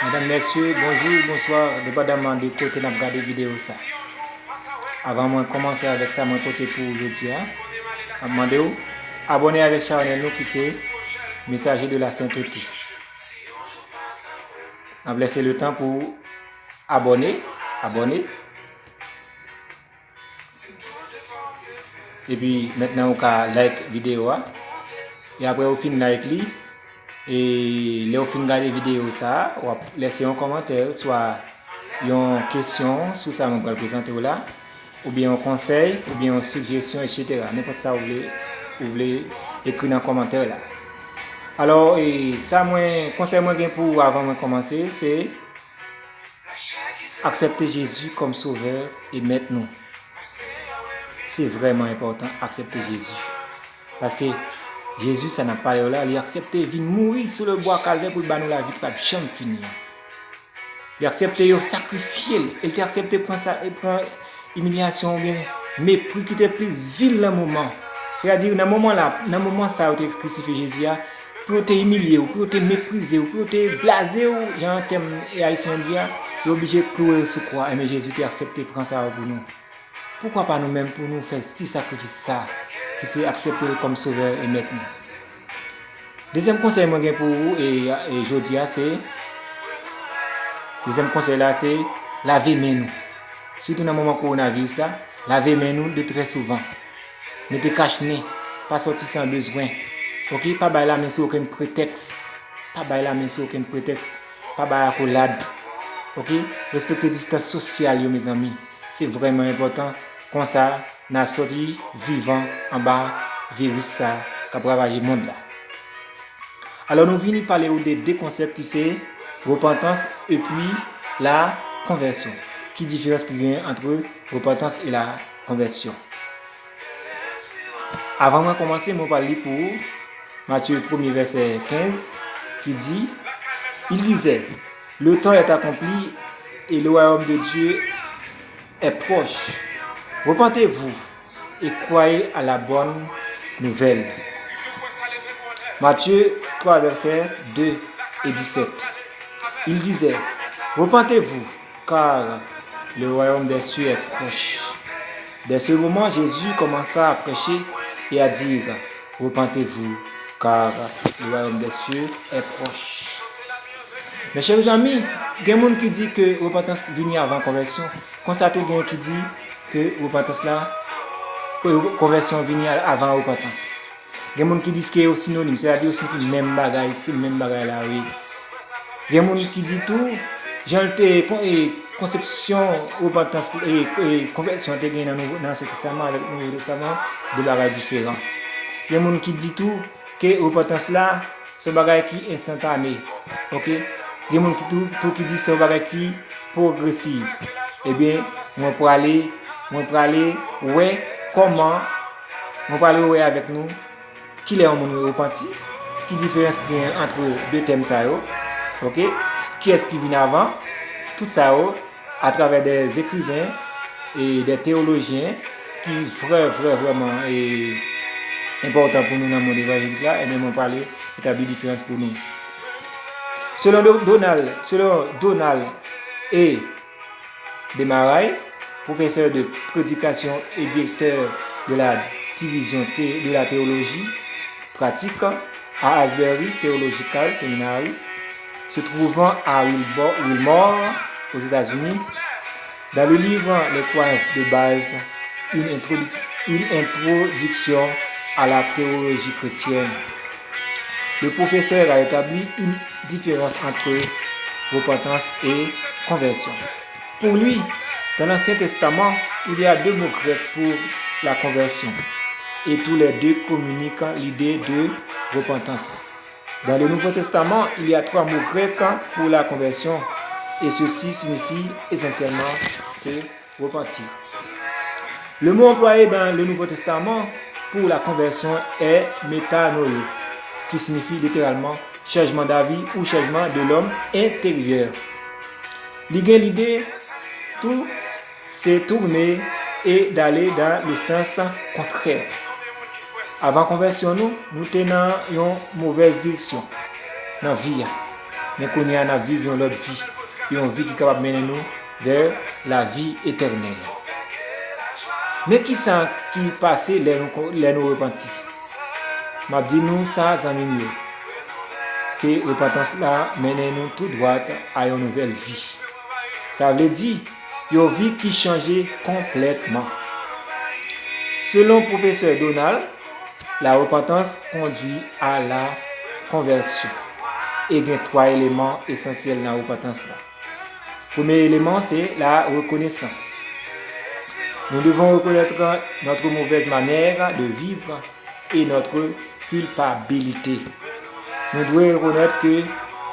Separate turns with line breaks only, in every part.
Mesdames, Messieurs, bonjour, bonsoir, dépendamment de côté n'a regardé vidéo ça. Avant de commencer avec ça, je côté pour aujourd'hui. Je demande abonner avec Charles nous qui c'est messager de la sainteté. On va laisser le temps pour abonner. Et puis maintenant on va like vidéo. Et après on finit like li. Et là on finit regarder vidéo ça, on va laisser un commentaire, soit une question sur ça on va le présenter là, ou bien un conseil, ou bien une suggestion, etc. N'importe ça vous voulez écrire dans le commentaire là. Alors, ça, conseil moi pour avant de commencer, c'est accepter Jésus comme sauveur et maître nous. C'est vraiment important, accepter Jésus. Parce que Jésus, ça n'a pas là, il a accepté de mourir sur le bois calvaire pour nous la vie qui va jamais finir. Il a accepté de sacrifier, il a accepté de prendre humiliation, bien mépris qui était plus vil dans le moment. C'est-à-dire, dans le moment là, dans le moment ça, il a crucifié Jésus, pour te humilier, pour te mépriser, pour te blaser, il y a un thème haïtien dit, il est obligé de clouer sous croix, mais Jésus a accepté de prendre ça pour nous. Pourquoi pas nous-mêmes pour nous faire ce sacrifice ça, qui c'est accepté comme sauveur et maître. Deuxième conseil moi pour vous et aujourd'hui c'est deuxième conseil là c'est laver mes nous. Surtout dans le moment coronavirus là, laver mes nous de très souvent. Ne te cache nez, pas sortir sans besoin. OK, pas bailler la main sur aucun prétexte. Pas bailler la main sur aucun prétexte. Pas bailler la collade. OK, respecter la distance sociale mes amis. C'est vraiment important. Comme ça, nous sommes sortis vivants en bas virus ça qui a ravagé le monde là. Alors nous venons parler de deux concepts qui c'est repentance et puis la conversion. Qui différence qu'il y a entre repentance et la conversion. Avant de commencer, je vais parler pour Matthieu 1er verset 15 qui dit, il disait, le temps est accompli et le royaume de Dieu est proche. Repentez-vous et croyez à la bonne nouvelle. Matthieu 3, versets 2 et 17. Il disait, repentez-vous, car le royaume des cieux est proche. Dès ce moment, Jésus commença à prêcher et à dire, repentez-vous, car le royaume des cieux est proche. Mes chers amis, il y a des gens qui disent que repentance vient avant conversion. Quand ça, il y a qui dit que repentance là, que conversion vient avant repentance. Il y a des gens qui disent que c'est synonyme, c'est-à-dire aussi le même bagage, c'est le même bagage là, oui. Il y a des gens qui disent tout, j'ai conception, repentance et conversion dans l'Ancien Testament avec le Nouveau Testament, de bagages différents. Il y a des gens qui disent tout, que repentance là, c'est un bagage qui est instantané. Ok? Il y a des gens qui disent que c'est un bagage qui est progressif. Eh bien, on peut aller, ouais, comment, on peut aller ouais avec nous, qui est un monde repenti, qui différence entre deux thèmes ça, ok? Qui est-ce qui vient avant? Tout ça, à travers des écrivains et des théologiens qui vraiment est important pour nous dans le monde évangélique là, et même on parler établir différence pour nous. Selon Donald et Desmarais, professeur de prédication et directeur de la division de la théologie pratique à Asbury Theological Seminary, se trouvant à Wilmore, aux États-Unis, dans le livre Les croyances de base, une introduction à la théologie chrétienne. Le professeur a établi une différence entre repentance et conversion. Pour lui, dans l'Ancien Testament, il y a deux mots grecs pour la conversion et tous les deux communiquent l'idée de repentance. Dans le Nouveau Testament, il y a trois mots grecs pour la conversion et ceci signifie essentiellement se repentir. Le mot employé dans le Nouveau Testament pour la conversion est métanoïe, qui signifie littéralement changement d'avis ou changement de l'homme intérieur. L'idée, tout c'est tourner et d'aller dans le sens contraire. Avant conversion, nous tenons une mauvaise direction. dans la vie. Mais qu'on y a dans vie, une autre vie. Une vie qui est capable de mener nous vers la vie éternelle. Mais qui ça qui passe les nous repentis? M'a dit nous ça dans milieu. Que repentance là mène nous tout droit à une nouvelle vie. Ça veut dire une vie qui change complètement. Selon le professeur Donald, la repentance conduit à la conversion. Et il y a 3 éléments essentiels dans la repentance. Le premier élément, c'est la reconnaissance. Nous devons reconnaître notre mauvaise manière de vivre et notre culpabilité. Nous devons reconnaître que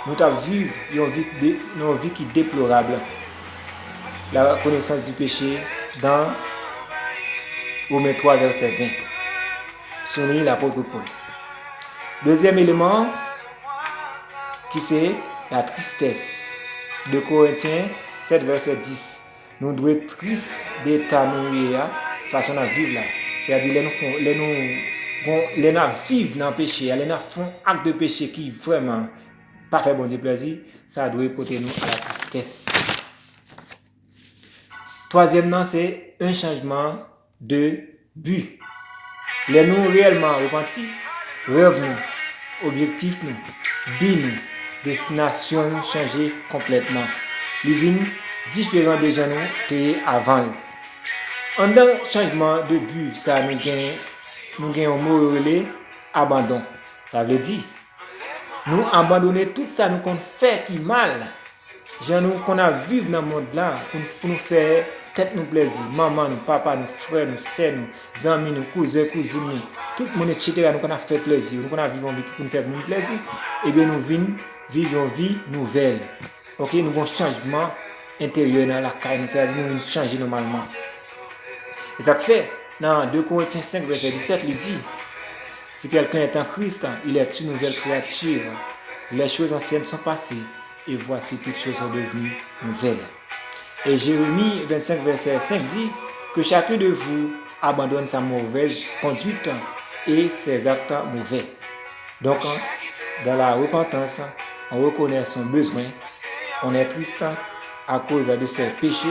nous avons vécu une vie qui est déplorable. La reconnaissance du péché dans Romains 3, verset 20. Souligne l'apôtre Paul. Deuxième élément, qui c'est la tristesse. De Corinthiens 7, verset 10. Nous devons être tristes d'état nous façon à vivre là. C'est-à-dire les nous vivent dans le péché, les nous font acte de péché qui vraiment pas fait bon Dieu plaisir, ça doit porter nous à la tristesse. Troisièmement, c'est un changement de but. Les nous réellement repentis, rêve nous, objectif nous, but nous, destination changer complètement. Living différent des gens nous avant. En dans changement de but, ça nous gagne un mot relais abandon. Ça veut dire nous abandonner tout ça nous qu'on fait qui mal. Gens nous qu'on a vivre dans le monde là pour nous faire tête nous plaisir, maman, nous, papa, nous, frères, nous, sœurs, nous, amis, nous, cousins, cousines, nous, tout le monde etc. nous qu'on a fait plaisir, nous qu'on a vivre une vie pour nous faire plaisir, et bien nous vivons une vie nouvelle. OK, nous avons un changement intérieur dans la caille, c'est-à-dire nous changer normalement. Et ça fait dans 2 Corinthiens 5 verset 17, il dit si quelqu'un est en Christ, il est une nouvelle créature. Les choses anciennes sont passées et voici toutes choses sont devenues nouvelles. Et Jérémie 25 verset 5 dit que chacun de vous abandonne sa mauvaise conduite et ses actes mauvais. Donc dans la repentance, on reconnaît son besoin, on est triste à cause de ses péchés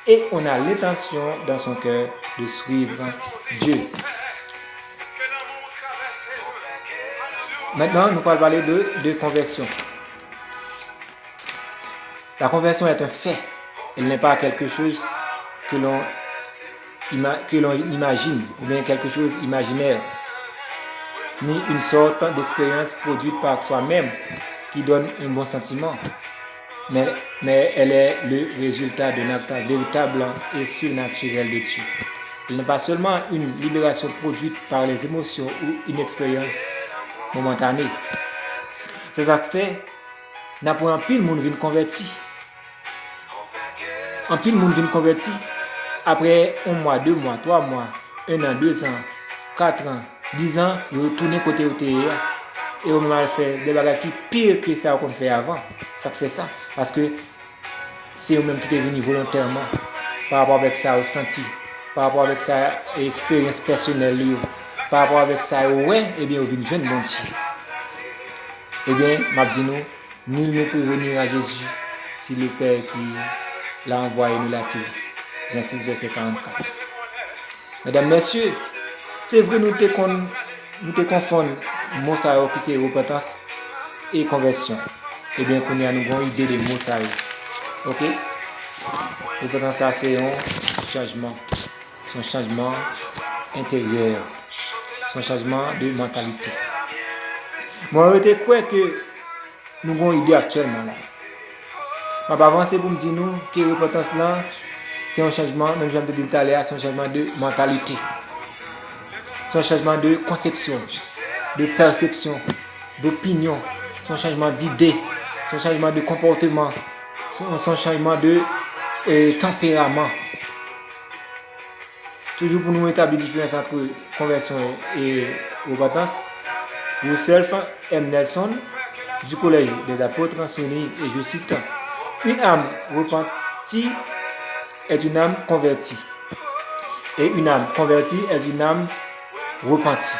et on a l'intention dans son cœur de suivre Dieu. Maintenant, nous allons parler de conversion. La conversion est un fait. Elle n'est pas quelque chose que l'on imagine ou bien quelque chose imaginaire, ni une sorte d'expérience produite par soi-même qui donne un bon sentiment. Mais elle est le résultat d'un acte véritable et surnaturel de Dieu. Elle n'est pas seulement une libération produite par les émotions ou une expérience momentanée. C'est ça que fait, n'a pas un pile monde vient converti. Un pile monde vient converti après 1 mois, 2 mois, 3 mois, 1 an, 2 ans, 4 ans, 10 ans, ils retournent côté OTR et on va faire des bagages qui pire que ça qu'on fait avant. Ça fait ça parce que c'est eux-mêmes qui sont venus volontairement par rapport avec ça au senti, par rapport avec ça expérience personnelle, par rapport avec ça ouais, et bien on vient jeune bon Dieu. Eh bien, m'a dit nous, nul ne peut venir à Jésus si le Père qui l'a envoyé nous l'attire. Genèse verset 44. Mesdames, messieurs, c'est vrai nous te confondons mot ça qui c'est repentance et conversion. Eh bien, qu'on a une bonne idée de mot ça. OK? Repentance ça c'est un changement. C'est un changement intérieur. C'est un changement de mentalité. Moi, je crois que nous avons une idée actuellement là. Je vais avancer pour me dire nous que la repentance là, c'est un changement, même je vais tout à l'heure, c'est un changement de mentalité. C'est un changement de conception, de perception, d'opinion, c'est un changement d'idée, c'est un changement de comportement, c'est un changement de tempérament. Toujours pour nous établir la différence entre conversion et repentance. Rousself M. Nelson du Collège des Apôtres souligne, et je cite, une âme repentie est une âme convertie. Et une âme convertie est une âme repentie.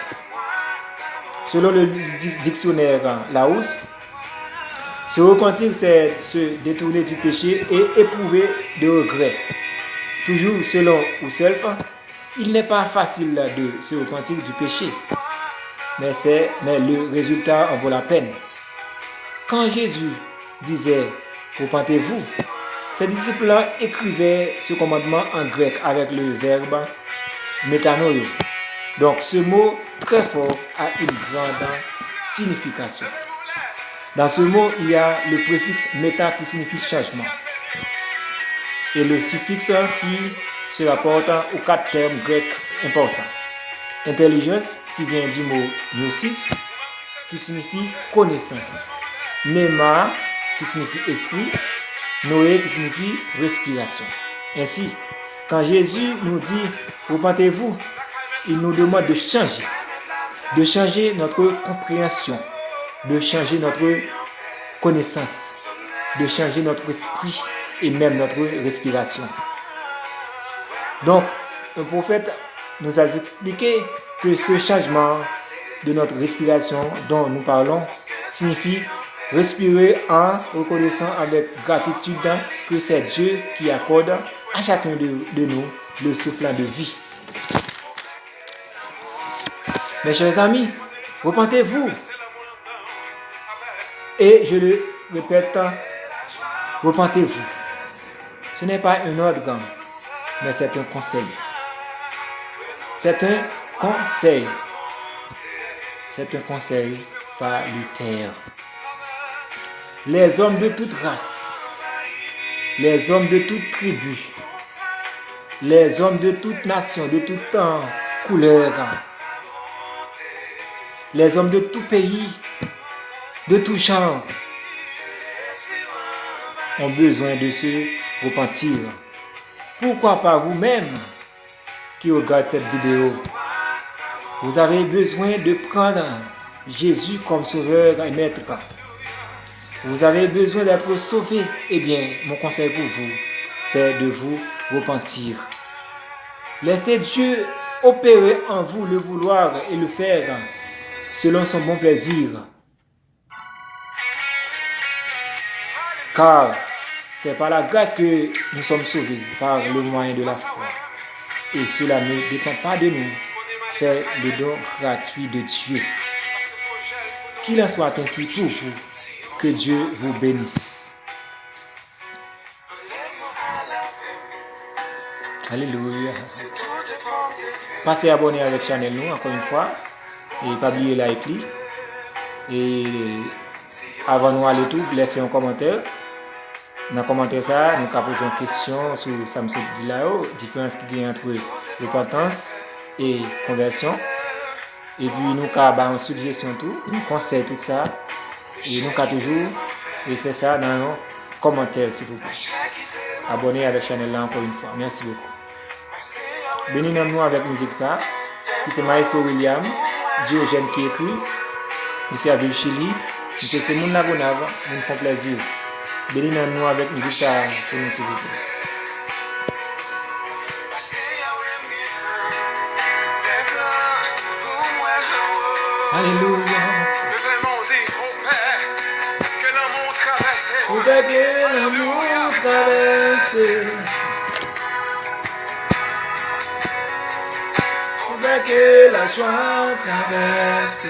Selon le dictionnaire Larousse, Se repentir, c'est se détourner du péché et éprouver de regrets. Toujours selon Husserl, il n'est pas facile de se repentir du péché, mais le résultat en vaut la peine. Quand Jésus disait « repentez-vous », ses disciples écrivaient ce commandement en grec avec le verbe « métanoïo ». Donc ce mot très fort a une grande signification. Dans ce mot, il y a le préfixe méta qui signifie changement et le suffixe qui se rapporte aux 4 termes grecs importants. Intelligence qui vient du mot gnosis qui signifie connaissance. Pneuma qui signifie esprit. Noé qui signifie respiration. Ainsi, quand Jésus nous dit repentez-vous, il nous demande de changer notre compréhension, de changer notre connaissance, de changer notre esprit et même notre respiration. Donc, le prophète nous a expliqué que ce changement de notre respiration dont nous parlons signifie respirer en reconnaissant avec gratitude que c'est Dieu qui accorde à chacun de nous le souffle de vie. Mes chers amis, repentez-vous. Et je le répète, repentez-vous. Ce n'est pas un ordre, mais c'est un conseil. C'est un conseil. C'est un conseil salutaire. Les hommes de toute race, les hommes de toute tribu, les hommes de toute nation, de toute couleur, les hommes de tout pays, de tout genre, ont besoin de se repentir. Pourquoi pas vous-même qui regardez cette vidéo? Vous avez besoin de prendre Jésus comme sauveur et maître. Vous avez besoin d'être sauvé. Eh bien, mon conseil pour vous, c'est de vous repentir. Laissez Dieu opérer en vous le vouloir et le faire selon son bon plaisir. Car c'est par la grâce que nous sommes sauvés, par le moyen de la foi. Et cela ne dépend pas de nous, c'est le don gratuit de Dieu. Qu'il en soit ainsi pour vous. Que Dieu vous bénisse. Alléluia. Passez abonner avec la chaîne nous encore une fois. Et pas oublier like. Et avant de nous aller tout, laissez un commentaire. Dans le commentaire, ça, nous avons posé une question sur Samsung Dilao, différence qui y a entre repentance et conversion. Et puis nous avons une suggestion tout, nous conseille tout ça. Et nous avons toujours fait ça dans nos commentaires, s'il vous plaît. Abonnez avec la chaîne là encore une fois. Merci beaucoup. Bénis-nous avec musique ça. C'est Maestro William, Diogène qui écrit. Monsieur à Ville Chili. Monsieur c'est mon Nagonave. Nous font plaisir. Bénis-nous avec musique ça pour nous, s'il vous plaît. Alléluia. Pour que l'amour traverse, pour que la joie traverse,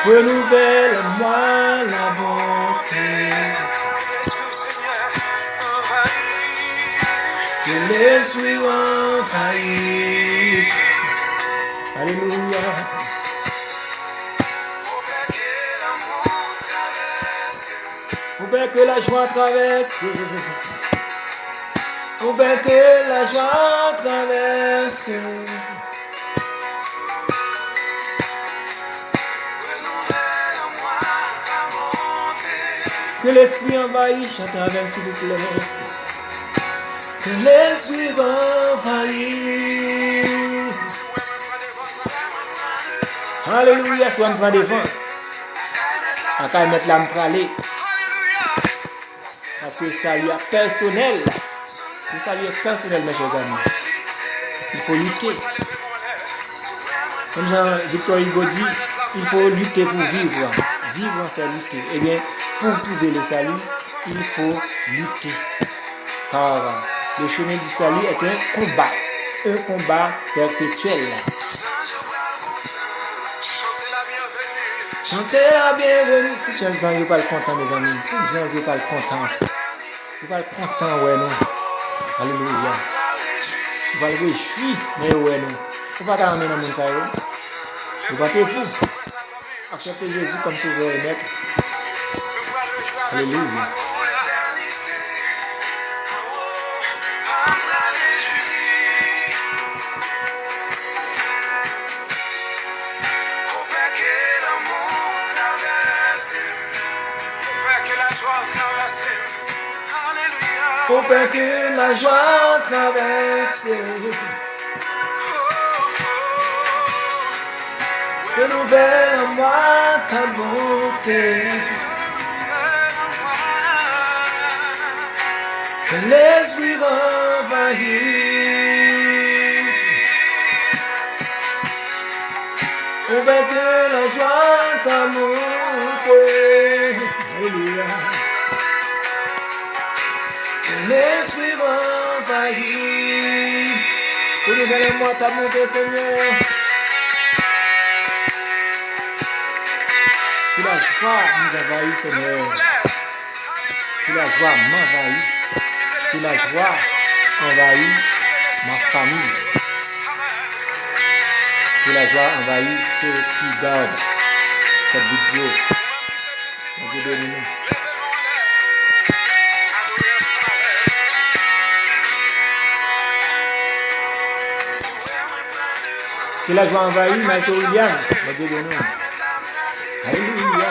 renouvelle-moi la bonté, que l'esprit envahisse. Alléluia. Pour que la joie traverse, pour que la joie traverse, que l'esprit envahisse à travers, s'il vous plaît, que l'esprit envahisse. Alléluia, soit on prend des vents, à quand mettre l'âme pralée. Parce que ça lui est personnel. Ça lui est personnel, mes chers amis. Il faut lutter. Comme Jean Victor Hugo dit, il faut lutter pour vivre. Vivre, c'est lutter. Eh bien, pour trouver le salut, il faut lutter. Car le chemin du salut est un combat perpétuel. Chantez la bienvenue. Tout le gens ne pas le content, mes amis. Tout le gens ne pas le content. Ils pas le content, ouais, non. Alléluia. Ils pas le réjouir, mais ouais, non. Vous ne pouvez pas t'amener dans le monde. Vous ne pouvez pas vous. Acceptez Jésus comme sauveur et maître. Alléluia. Pour que la joie traverse, renouvelle en moi ta bonté, que l'esprit envahit. Pour que la joie t'a monté, alléluia. L'esprit envahit. Renouvelle-moi ta bonté, Seigneur. Que la joie nous envahit, Seigneur. Que la joie m'envahit. Que la joie envahit ma famille. Que la joie envahit ceux qui gardent cette vidéo. Dieu bénis-nous. Que la joie envahit M. William. Dieu bénis-nous. Alléluia.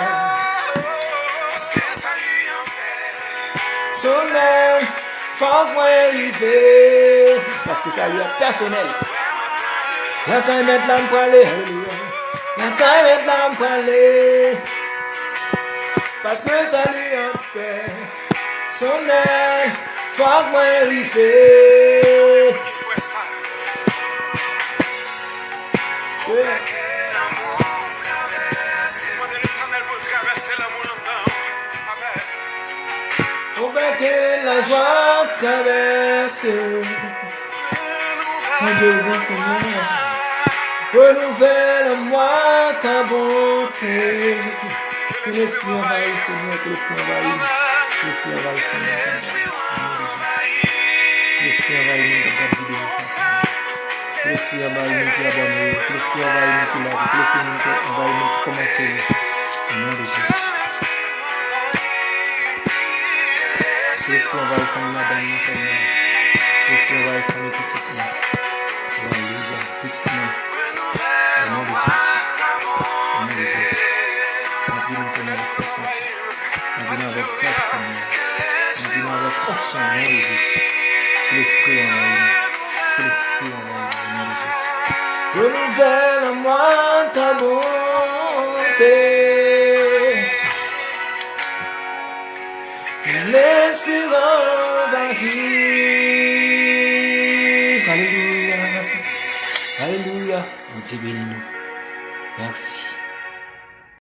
Son âme, faut moi arriver. Parce que ça lui est personnel. La caille mettre l'âme pour aller. Alléluia. La caille mettre l'âme pour aller. Parce que ça lui est fait. Son âme, faut moi arriver. Que la joie traverse. Mon Dieu, bon Seigneur, renouvelle-moi ta bonté. Que l'esprit envahit, Seigneur, que l'esprit envahit. Que l'esprit envahit, Seigneur. Que l'esprit envahit, nous qui avons vidéo. Que l'esprit envahit, nous qui abonnés. Que l'esprit envahit, nous qui l'avons. Que l'esprit envahit, nous qui commentons. Au nom de Jésus. L'esprit envahit comme la dame, Seigneur. L'esprit envahit comme les petites mains. Alléluia, petites mains. Au nom de Jésus. Au nom de Jésus. Remplis-nous, Seigneur, avec puissance. Remplis-nous avec force, Seigneur. Remplis-nous avec force, au nom de Jésus. L'esprit envahit. Que l'esprit envahit, au nom de Jésus. Renouvelle-moi ta bonté. L'esprit envahit. Alléluia. Alléluia. Dieu bénis nous. Merci.